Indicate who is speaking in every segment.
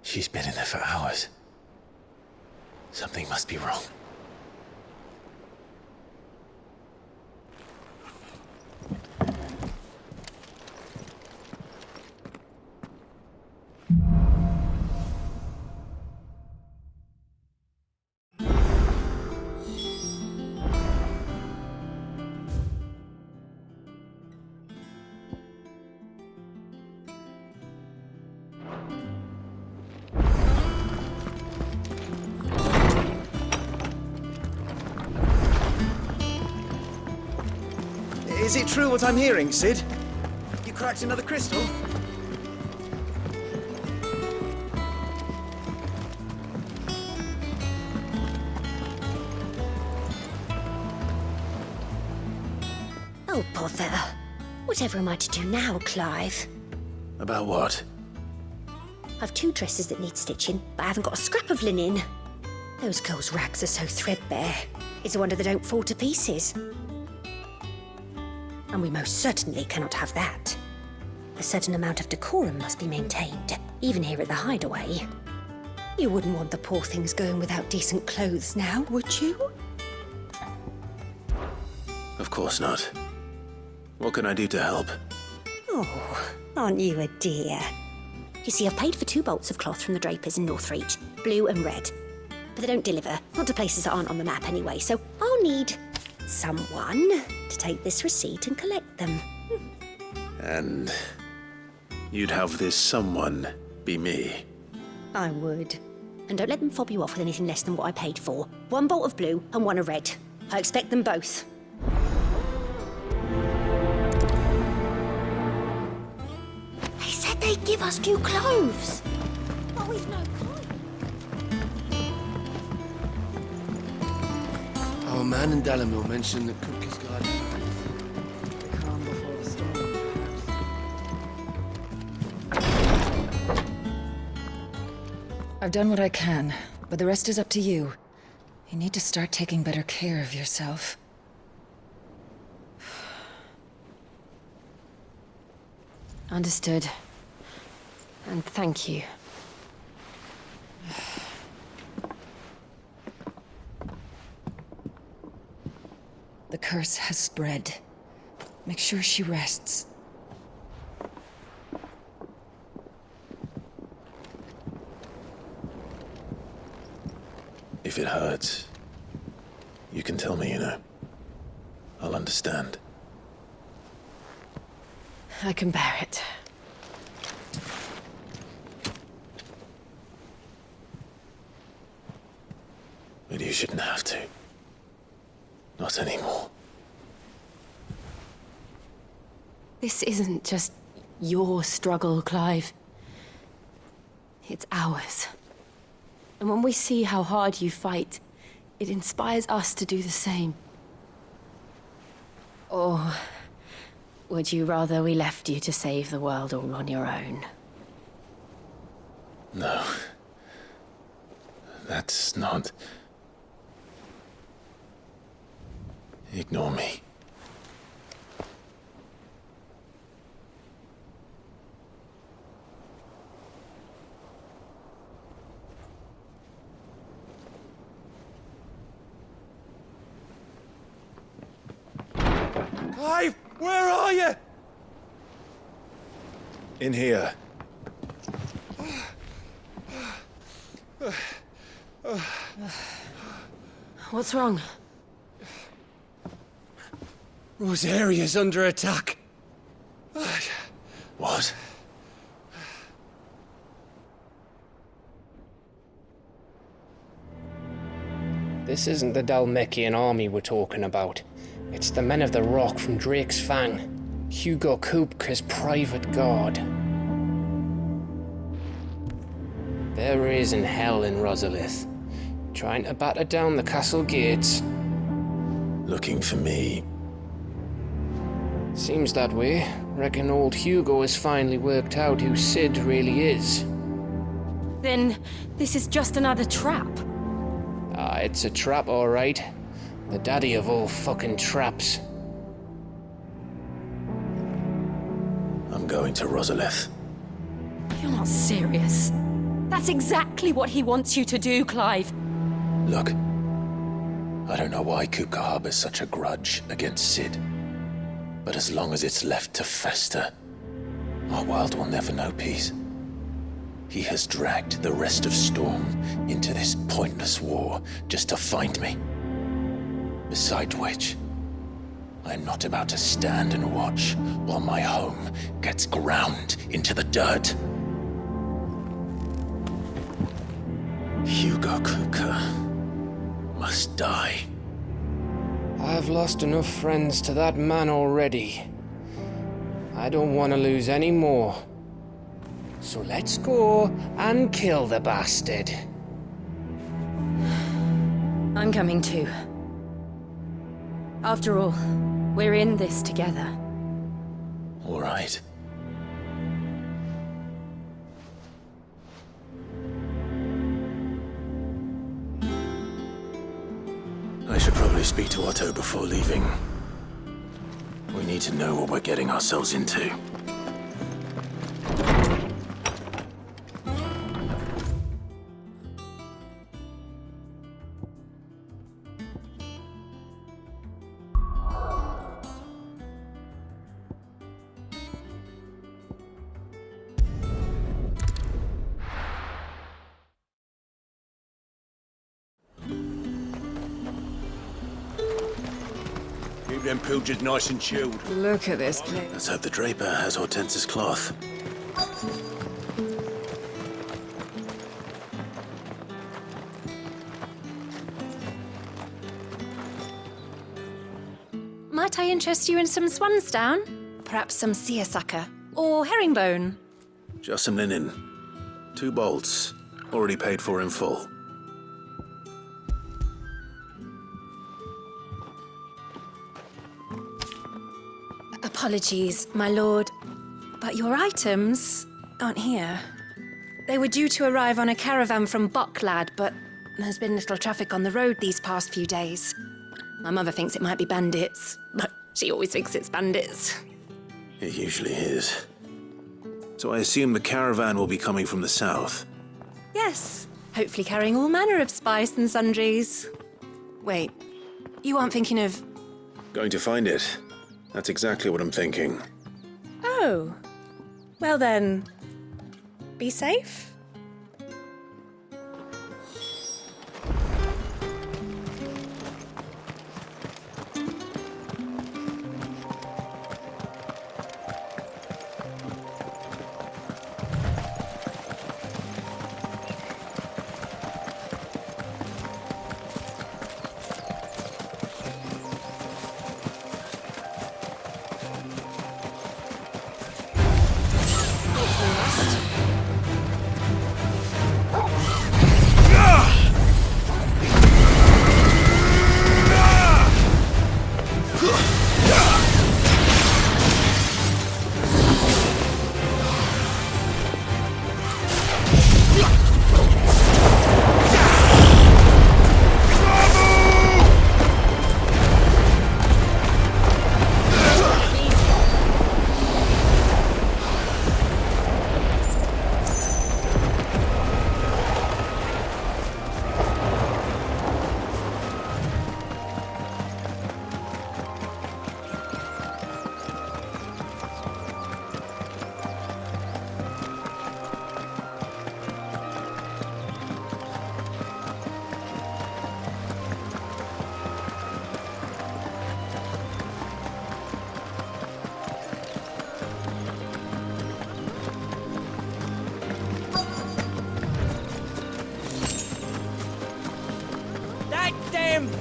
Speaker 1: She's been in there for hours. Something must be wrong.
Speaker 2: Is it true what I'm hearing, Sid? You cracked another crystal?
Speaker 3: Oh, bother. Whatever am I to do now, Clive?
Speaker 1: About what?
Speaker 3: I've 2 dresses that need stitching, but I haven't got a scrap of linen. Those girls' rags are so threadbare. It's a wonder they don't fall to pieces. And we most certainly cannot have that. A certain amount of decorum must be maintained, even here at the Hideaway. You wouldn't want the poor things going without decent clothes now, would you?
Speaker 1: Of course not. What can I do to help?
Speaker 3: Oh, aren't you a dear? You see, I've paid for 2 bolts of cloth from the drapers in Northreach, blue and red. But they don't deliver, not to places that aren't on the map anyway, so I'll need someone to take this receipt and collect them.
Speaker 1: And you'd have this someone be me?
Speaker 3: I would. And don't let them fob you off with anything less than what I paid for. 1 bolt of blue and 1 of red. I expect them both. They said they'd give us new clothes. But we've no clothes.
Speaker 4: Our man in Dalamil mentioned that Cook has got...
Speaker 5: The calm before the storm, perhaps. I've done what I can, but the rest is up to you. You need to start taking better care of yourself. Understood. And thank you. The curse has spread. Make sure she rests.
Speaker 1: If it hurts, you can tell me, you know. I'll understand.
Speaker 5: I can bear it.
Speaker 1: But you shouldn't have to. Not anymore.
Speaker 5: This isn't just your struggle, Clive. It's ours. And when we see how hard you fight, it inspires us to do the same. Or would you rather we left you to save the world all on your own?
Speaker 1: No. That's not... Ignore me.
Speaker 2: Clive, where are you?
Speaker 1: In here.
Speaker 5: What's wrong?
Speaker 4: Rosaria's under attack.
Speaker 1: What?
Speaker 6: This isn't the Dalmekian army we're talking about. It's the men of the Rock from Drake's Fang. Hugo Kupka's private guard. They're raising hell in Rosalith, trying to batter down the castle gates.
Speaker 1: Looking for me?
Speaker 6: Seems that way. Reckon old Hugo has finally worked out who Sid really is.
Speaker 5: Then this is just another trap.
Speaker 6: Ah, it's a trap, all right. The daddy of all fucking traps.
Speaker 1: I'm going to Rosalith.
Speaker 5: You're not serious. That's exactly what he wants you to do, Clive.
Speaker 1: Look, I don't know why Kupka harbors such a grudge against Sid. But as long as it's left to fester, our world will never know peace. He has dragged the rest of Storm into this pointless war just to find me. Besides which, I'm not about to stand and watch while my home gets ground into the dirt. Hugo Kupka must die.
Speaker 6: I've lost enough friends to that man already. I don't want to lose any more. So let's go and kill the bastard.
Speaker 5: I'm coming too. After all, we're in this together.
Speaker 1: All right. I should probably speak to Otto before leaving. We need to know what we're getting ourselves into.
Speaker 2: Keep them pilgers nice and chilled.
Speaker 5: Look at this place.
Speaker 1: Let's hope the Draper has Hortense's cloth.
Speaker 5: Might I interest you in some swansdown? Perhaps some seersucker? Or herringbone?
Speaker 1: Just some linen. 2 bolts. Already paid for in full.
Speaker 5: Apologies, my lord, but your items aren't here. They were due to arrive on a caravan from Bucklad, but there's been little traffic on the road these past few days. My mother thinks it might be bandits, but she always thinks it's bandits.
Speaker 1: It usually is. So I assume the caravan will be coming from the south.
Speaker 5: Yes, hopefully carrying all manner of spice and sundries. Wait, you aren't thinking of...
Speaker 1: Going to find it. That's exactly what I'm thinking.
Speaker 5: Oh, well then, be safe.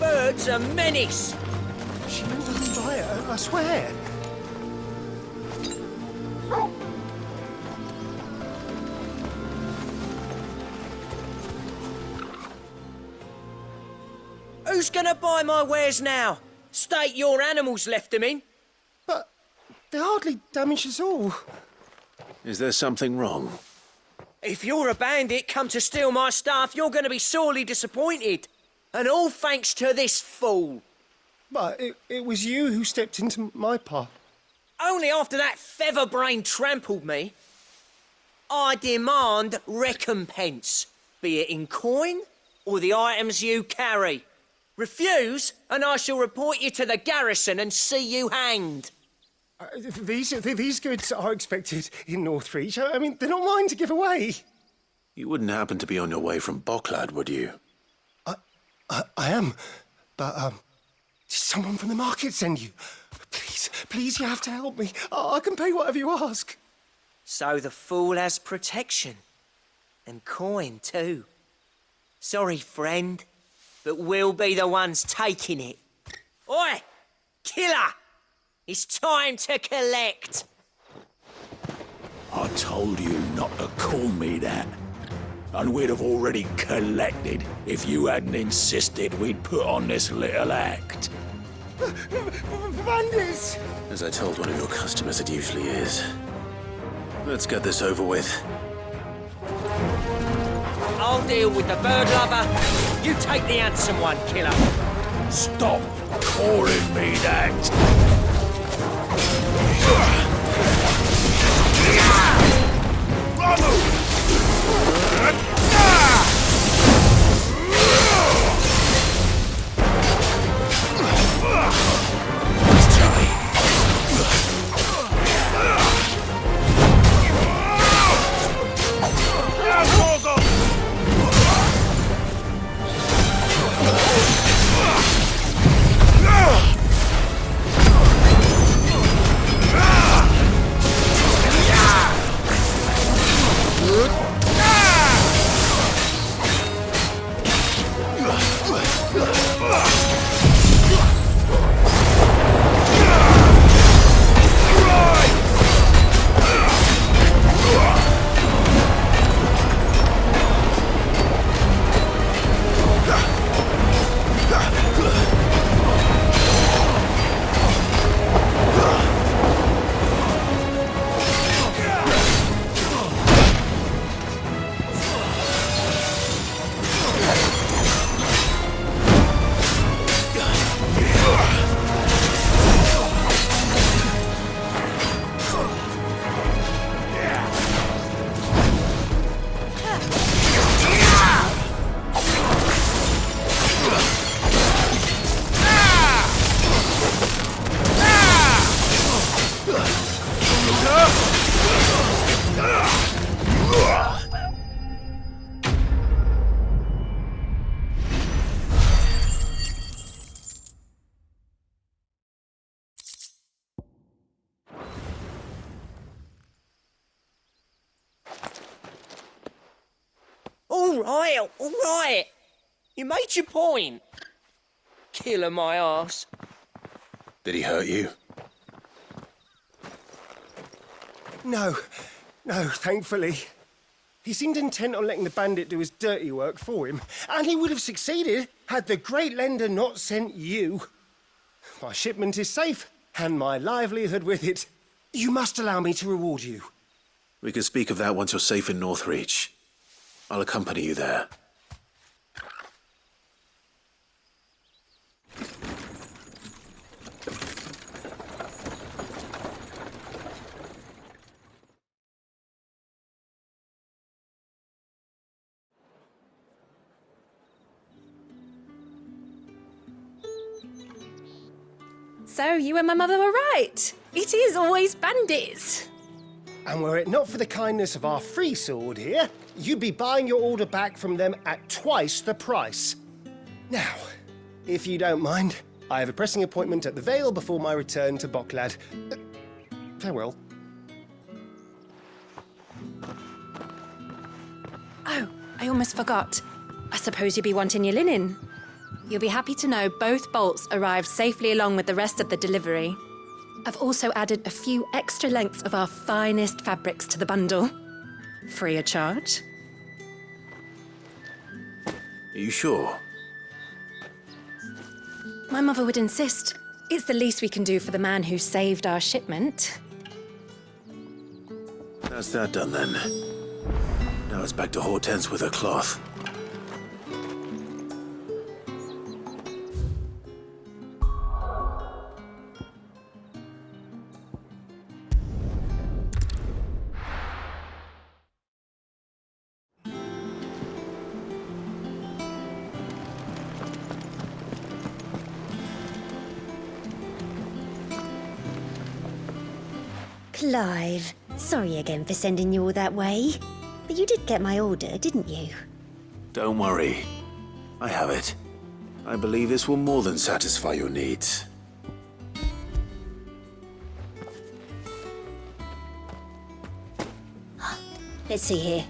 Speaker 2: Bird's a menace.
Speaker 4: She knew nothing by her, I swear.
Speaker 2: Who's gonna buy my wares now? State your animals left them in.
Speaker 4: But they hardly damaged us all.
Speaker 1: Is there something wrong?
Speaker 2: If you're a bandit come to steal my stuff, you're gonna be sorely disappointed. And all thanks to this fool.
Speaker 4: But it was you who stepped into my path.
Speaker 2: Only after that feather-brain trampled me. I demand recompense, be it in coin or the items you carry. Refuse, and I shall report you to the garrison and see you hanged.
Speaker 4: These goods are expected in Northreach. I mean, they're not mine to give away.
Speaker 1: You wouldn't happen to be on your way from Bocklad, would you?
Speaker 4: I am, but, did someone from the market send you? Please, you have to help me. I can pay whatever you ask.
Speaker 2: So the fool has protection. And coin, too. Sorry, friend, but we'll be the ones taking it. Oi! Killer! It's time to collect!
Speaker 7: I told you not to call me that. And we'd have already collected if you hadn't insisted we'd put on this little act.
Speaker 4: Bandits!
Speaker 1: As I told one of your customers, it usually is. Let's get this over with.
Speaker 2: I'll deal with the bird lover. You take the handsome one, killer.
Speaker 7: Stop calling me that!
Speaker 2: All right. You made your point. Killer my ass.
Speaker 1: Did he hurt you?
Speaker 4: No, thankfully. He seemed intent on letting the bandit do his dirty work for him, and he would have succeeded had the great lender not sent you. My shipment is safe, and my livelihood with it. You must allow me to reward you.
Speaker 1: We can speak of that once you're safe in Northreach. I'll accompany you there.
Speaker 5: So you and my mother were right. It is always bandits.
Speaker 4: And were it not for the kindness of our free sword here, you'd be buying your order back from them at twice the price. Now, if you don't mind, I have a pressing appointment at the Vale before my return to Bocklad. Farewell.
Speaker 5: Oh, I almost forgot. I suppose you'll be wanting your linen. You'll be happy to know both bolts arrived safely along with the rest of the delivery. I've also added a few extra lengths of our finest fabrics to the bundle. Free of charge.
Speaker 1: Are you sure?
Speaker 5: My mother would insist. It's the least we can do for the man who saved our shipment.
Speaker 1: That's that done then. Now it's back to Hortense with her cloth.
Speaker 3: Clive, sorry again for sending you all that way. But you did get my order, didn't you?
Speaker 1: Don't worry. I have it. I believe this will more than satisfy your needs.
Speaker 3: Let's see here.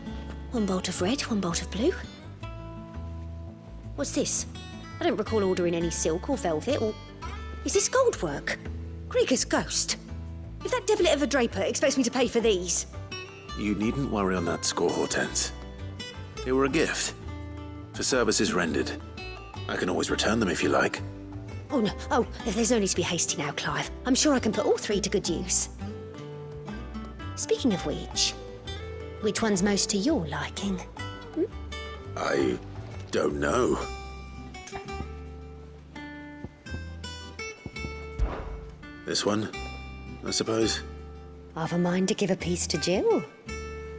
Speaker 3: One bolt of red, one bolt of blue. What's this? I don't recall ordering any silk or velvet or... Is this gold work? Krieger's ghost. If that devilet of a draper expects me to pay for these...
Speaker 1: You needn't worry on that score, Hortense. They were a gift. For services rendered. I can always return them if you like.
Speaker 3: Oh, no. Oh, there's no need to be hasty now, Clive. I'm sure I can put all three to good use. Speaking of which one's most to your liking?
Speaker 1: I don't know. This one, I suppose.
Speaker 3: I've a mind to give a piece to Jill.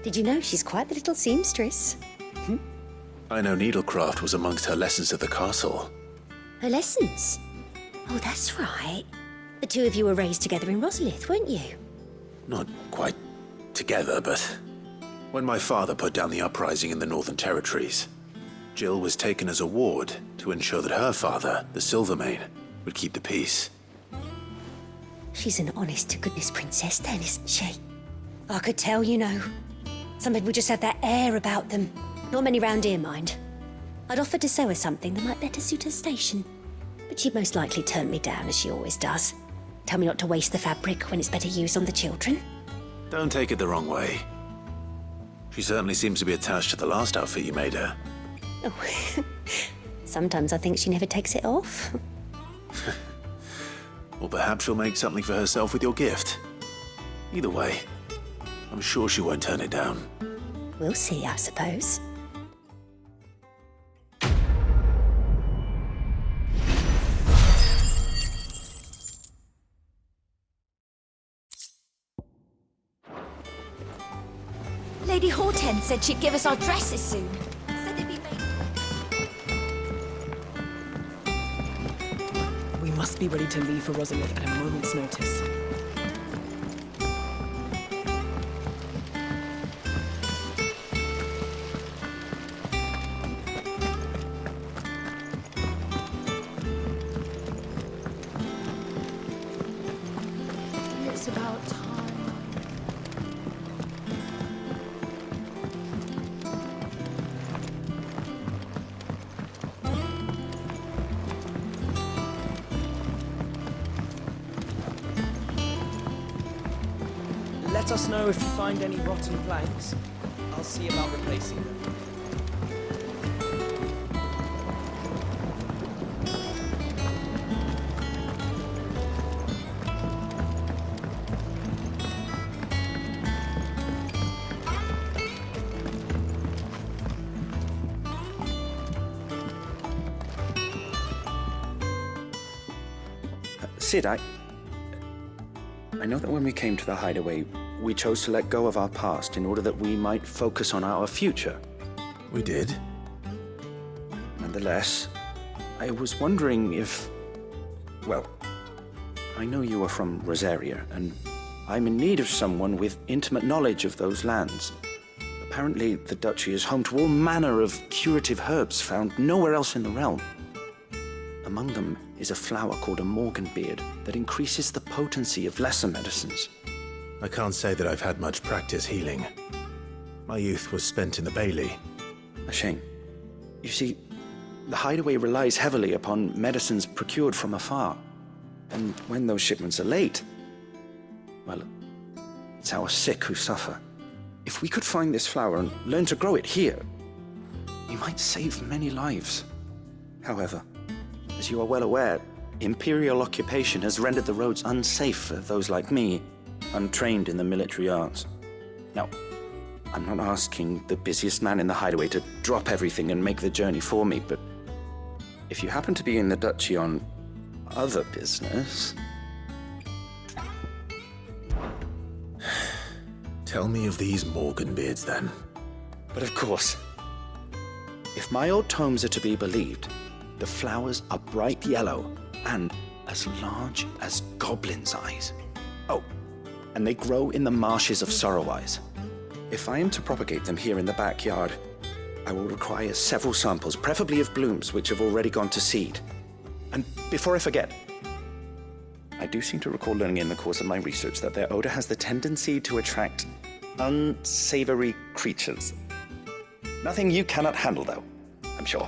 Speaker 3: Did you know she's quite the little seamstress?
Speaker 1: I know needlecraft was amongst her lessons at the castle.
Speaker 3: Her lessons? Oh, that's right. The two of you were raised together in Rosalith, weren't you?
Speaker 1: Not quite together, but when my father put down the uprising in the Northern Territories, Jill was taken as a ward to ensure that her father, the Silvermane, would keep the peace.
Speaker 3: She's an honest-to-goodness princess then, isn't she? I could tell, you know. Some people just have that air about them. Not many round here, mind. I'd offered to sew her something that might better suit her station. But she'd most likely turn me down, as she always does. Tell me not to waste the fabric when it's better used on the children.
Speaker 1: Don't take it the wrong way. She certainly seems to be attached to the last outfit you made her.
Speaker 3: Oh, sometimes I think she never takes it off.
Speaker 1: Or perhaps she'll make something for herself with your gift. Either way, I'm sure she won't turn it down.
Speaker 3: We'll see, I suppose.
Speaker 8: Lady Hortense said she'd give us our dresses soon. Said they'd be made...
Speaker 9: We must be ready to leave for Rosalith at a moment's notice.
Speaker 8: It's about time.
Speaker 9: Let us know if you find any rotten planks. I'll see about replacing them.
Speaker 10: Sid, I know that when we came to the hideaway, we chose to let go of our past in order that we might focus on our future.
Speaker 1: We did.
Speaker 10: Nonetheless, I was wondering if... Well, I know you are from Rosaria, and I'm in need of someone with intimate knowledge of those lands. Apparently, the duchy is home to all manner of curative herbs found nowhere else in the realm. Among them is a flower called a morganbeard that increases the potency of lesser medicines.
Speaker 1: I can't say that I've had much practice healing. My youth was spent in the Bailey.
Speaker 10: A shame. You see, the hideaway relies heavily upon medicines procured from afar. And when those shipments are late, well, it's our sick who suffer. If we could find this flower and learn to grow it here, we might save many lives. However, as you are well aware, imperial occupation has rendered the roads unsafe for those like me, untrained in the military arts. Now, I'm not asking the busiest man in the hideaway to drop everything and make the journey for me, but if you happen to be in the duchy on other business...
Speaker 1: Tell me of these morganbeards, then.
Speaker 10: But of course, if my old tomes are to be believed, the flowers are bright yellow and as large as goblins' eyes. Oh, and they grow in the marshes of Sorrowwise. If I am to propagate them here in the backyard, I will require several samples, preferably of blooms which have already gone to seed. And before I forget, I do seem to recall learning in the course of my research that their odor has the tendency to attract unsavory creatures. Nothing you cannot handle, though, I'm sure.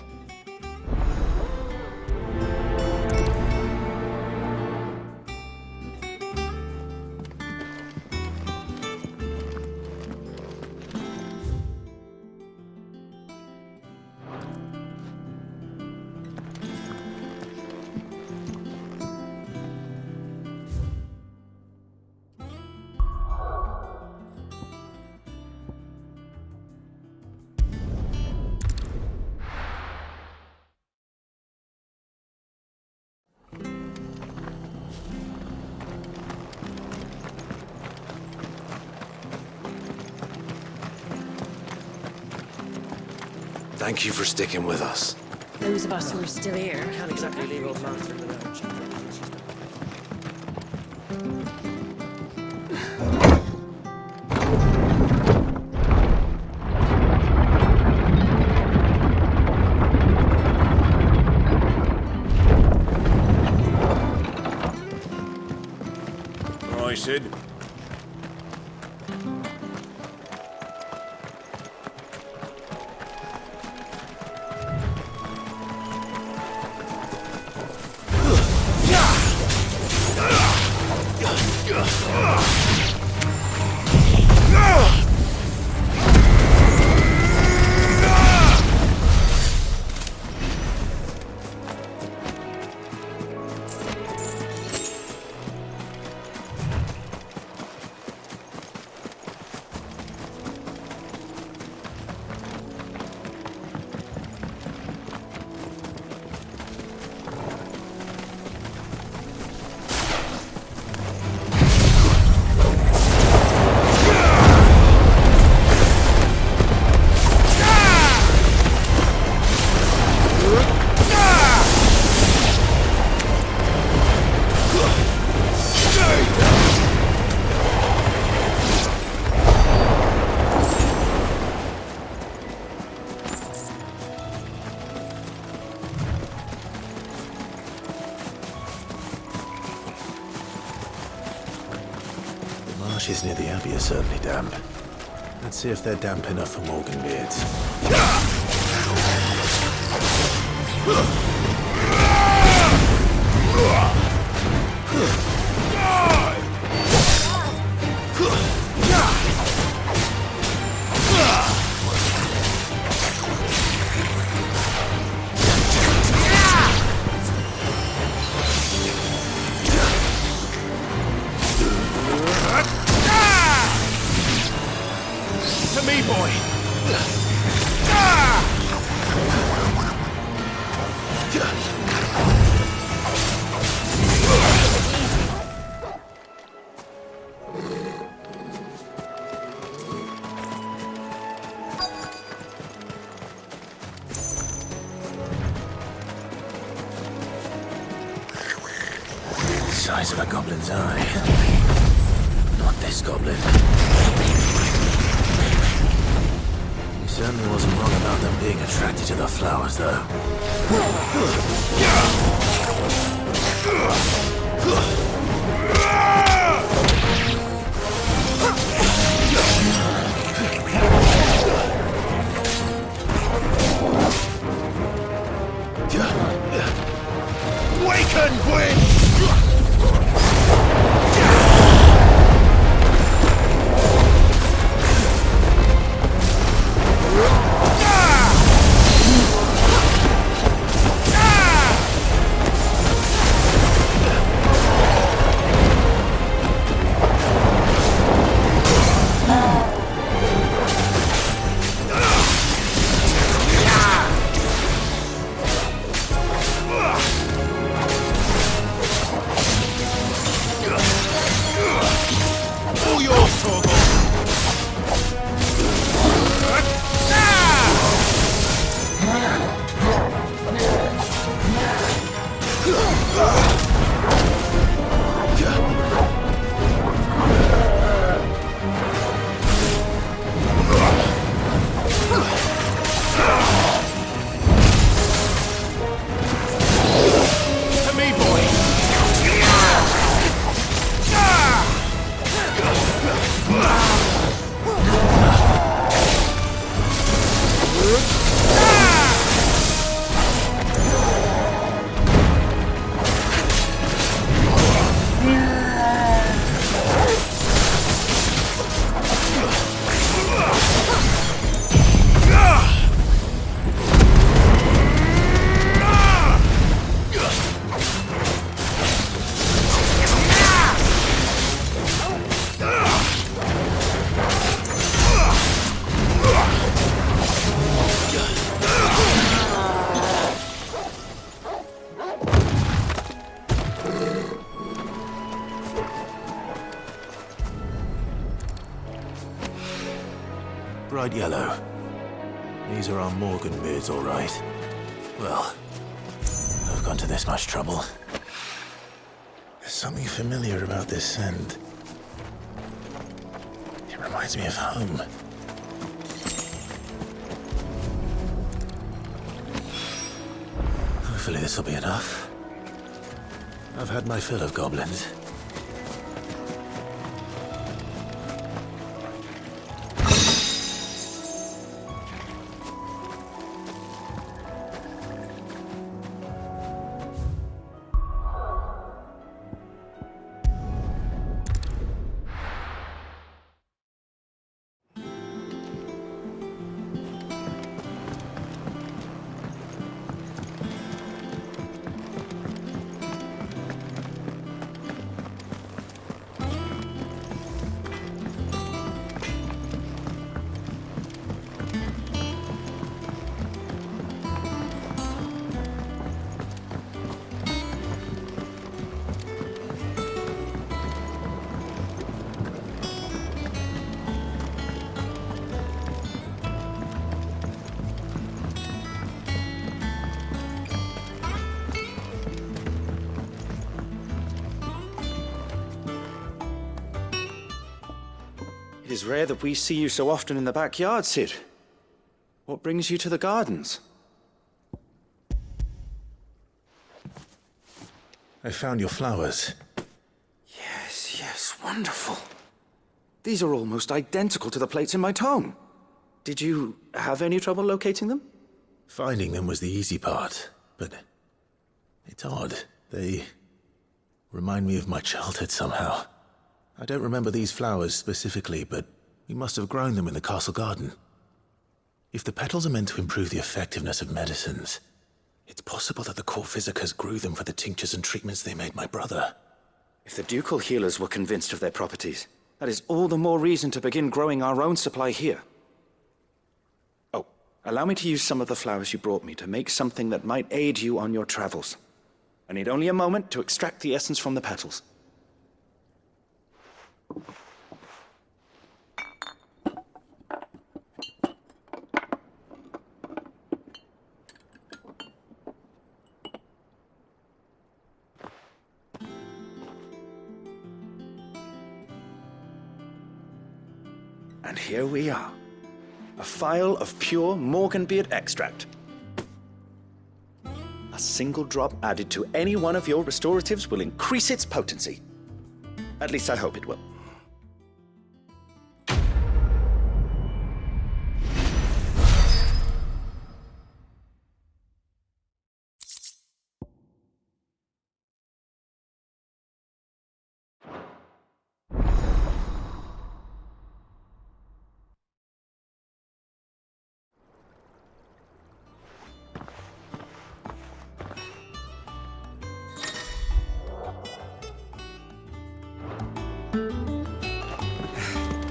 Speaker 1: Thank you for sticking with us.
Speaker 5: Those of us who are still here.
Speaker 9: Can't exactly leave old Martha in the lurch.
Speaker 1: All right, Sid.
Speaker 11: Marshes near the Abbey are certainly damp. Let's see if they're damp enough for Morgan beards.
Speaker 7: To me, boy!
Speaker 11: Size of a goblin's eye. Not this goblin. He certainly wasn't wrong about them being attracted to the flowers, though.
Speaker 7: Waken, Gwyn!
Speaker 11: bright yellow. These are our Morgan beards, all right. Well, I've gone to this much trouble. There's something familiar about this scent. It reminds me of home. Hopefully this will be enough. I've had my fill of goblins.
Speaker 10: It is rare that we see you so often in the backyard, Cid. What brings you to the gardens?
Speaker 11: I found your flowers.
Speaker 10: Yes, wonderful. These are almost identical to the plates in my tome. Did you have any trouble locating them?
Speaker 11: Finding them was the easy part, but it's odd. They remind me of my childhood somehow. I don't remember these flowers specifically, but we must have grown them in the castle garden. If the petals are meant to improve the effectiveness of medicines, it's possible that the court physicers grew them for the tinctures and treatments they made my brother.
Speaker 10: If the ducal healers were convinced of their properties, that is all the more reason to begin growing our own supply here. Oh, allow me to use some of the flowers you brought me to make something that might aid you on your travels. I need only a moment to extract the essence from the petals. And here we are. A phial of pure Morganbeard extract. A single drop added to any one of your restoratives will increase its potency. At least I hope it will.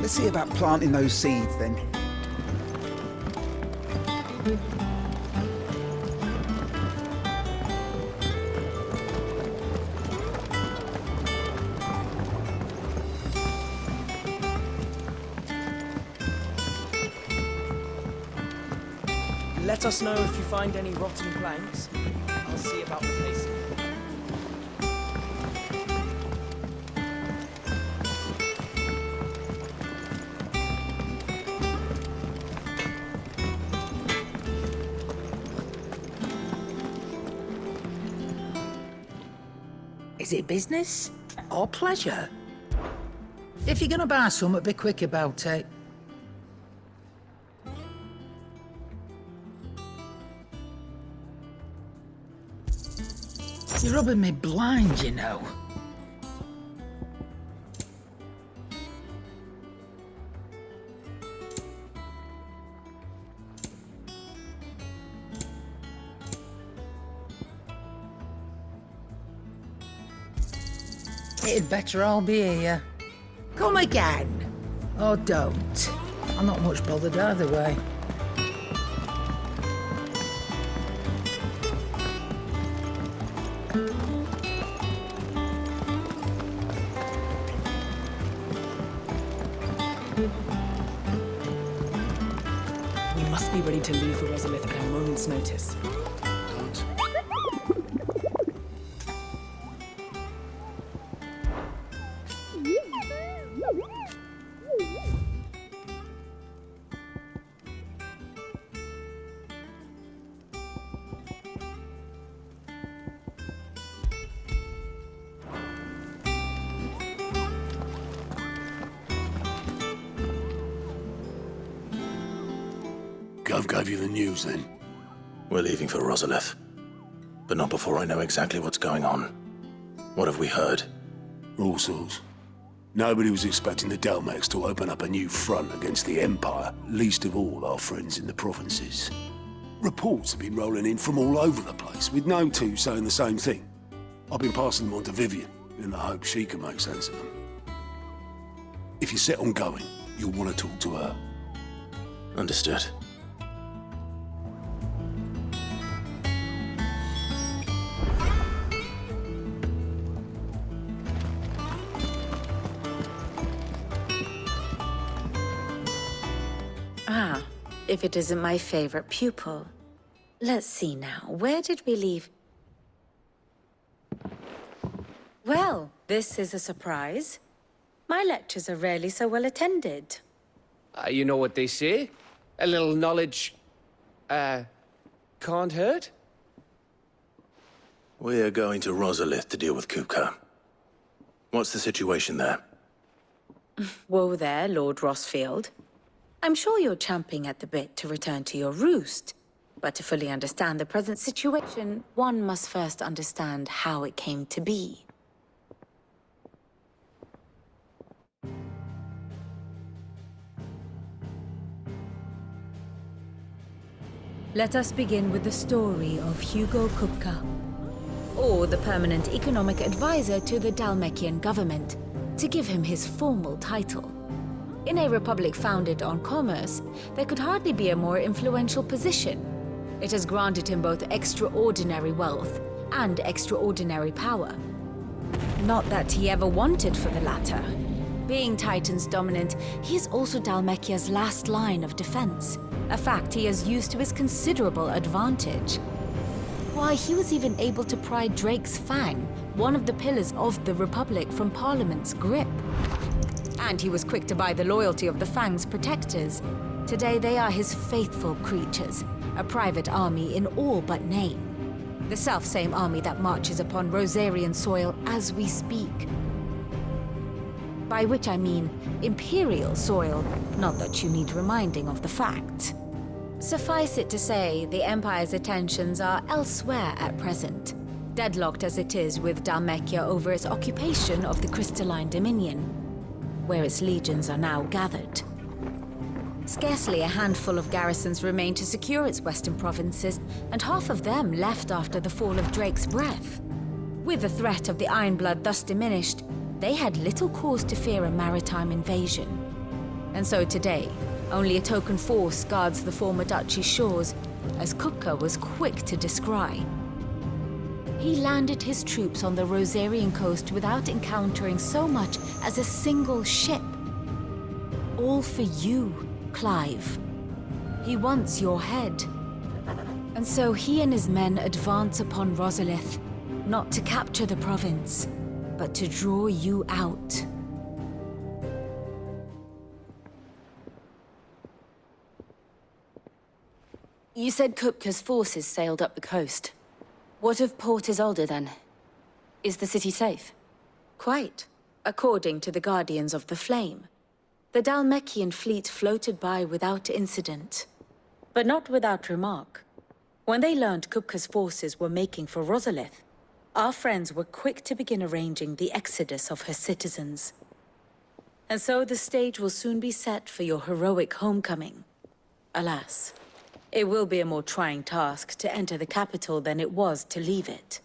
Speaker 12: Let's see about planting those seeds then.
Speaker 9: Let us know if you find any rotten planks. I'll see about replacing them.
Speaker 13: Is it business or pleasure? If you're gonna buy something, be quick about it. You're rubbing me blind, you know. It'd better all be here. Come again. Or don't. I'm not much bothered either way.
Speaker 14: Rosalith at a moment's notice.
Speaker 7: Don't. Gov gave you the news, then?
Speaker 11: We're leaving for Rosalith. But not before I know exactly what's going on. What have we heard?
Speaker 7: All sorts. Nobody was expecting the Dalmex to open up a new front against the Empire, least of all our friends in the provinces. Reports have been rolling in from all over the place, with no two saying the same thing. I've been passing them on to Vivian, in the hope she can make sense of them. If you're set on going, you'll want to talk to her.
Speaker 11: Understood.
Speaker 15: Ah, if it isn't my favorite pupil. Let's see now, where did we leave? Well, this is a surprise. My lectures are rarely so well attended.
Speaker 6: You know what they say? A little knowledge, can't hurt?
Speaker 11: We're going to Rosalith to deal with Kupka. What's the situation there?
Speaker 15: Whoa there, Lord Rossfield. I'm sure you're champing at the bit to return to your roost. But to fully understand the present situation, one must first understand how it came to be.
Speaker 16: Let us begin with the story of Hugo Kupka,
Speaker 15: Or the permanent economic advisor to the Dalmekian government, to give him his formal title. In a republic founded on commerce, there could hardly be a more influential position. It has granted him both extraordinary wealth and extraordinary power. Not that he ever wanted for the latter. Being Titan's dominant, he is also Dalmekia's last line of defense, a fact he has used to his considerable advantage. Why, he was even able to pry Drake's Fang, one of the pillars of the Republic, from Parliament's grip. And he was quick to buy the loyalty of the Fang's protectors. Today they are his faithful creatures, a private army in all but name. The self-same army that marches upon Rosarian soil as we speak. By which I mean Imperial soil, not that you need reminding of the fact. Suffice it to say, the Empire's attentions are elsewhere at present, deadlocked as it is with Dalmekia over its occupation of the Crystalline Dominion, where its legions are now gathered. Scarcely a handful of garrisons remain to secure its western provinces, and half of them left after the fall of Drake's Breath. With the threat of the Ironblood thus diminished, they had little cause to fear a maritime invasion. And so today, only a token force guards the former duchy's shores, as Kupka was quick to descry. He landed his troops on the Rosarian coast without encountering so much as a single ship. All for you, Clive. He wants your head. And so he and his men advance upon Rosalith, not to capture the province, but to draw you out.
Speaker 5: You said Kupka's forces sailed up the coast. What of Port Isolde, then? Is the city safe?
Speaker 15: Quite, according to the Guardians of the Flame. The Dalmekian fleet floated by without incident. But not without remark. When they learned Kupka's forces were making for Rosalith, our friends were quick to begin arranging the exodus of her citizens. And so the stage will soon be set for your heroic homecoming. Alas, it will be a more trying task to enter the capital than it was to leave it.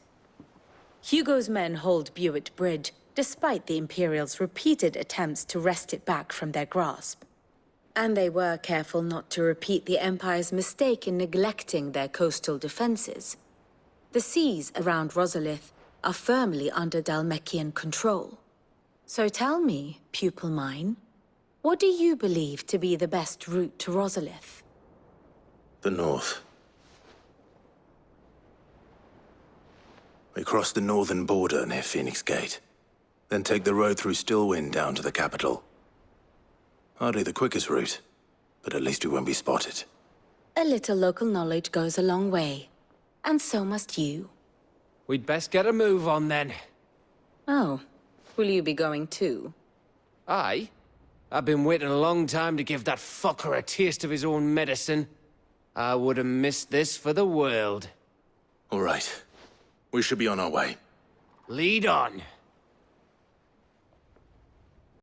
Speaker 15: Hugo's men hold Buett Bridge, despite the Imperials' repeated attempts to wrest it back from their grasp. And they were careful not to repeat the Empire's mistake in neglecting their coastal defenses. The seas around Rosalith are firmly under Dalmekian control. So tell me, pupil mine, what do you believe to be the best route to Rosalith?
Speaker 11: The north. We cross the northern border near Phoenix Gate, then take the road through Stillwind down to the capital. Hardly the quickest route, but at least we won't be spotted.
Speaker 5: A little local knowledge goes a long way. And so must you.
Speaker 6: We'd best get a move on then.
Speaker 5: Oh, will you be going too?
Speaker 6: Aye. I've been waiting a long time to give that fucker a taste of his own medicine. I would have missed this for the world.
Speaker 11: All right. We should be on our way.
Speaker 6: Lead on.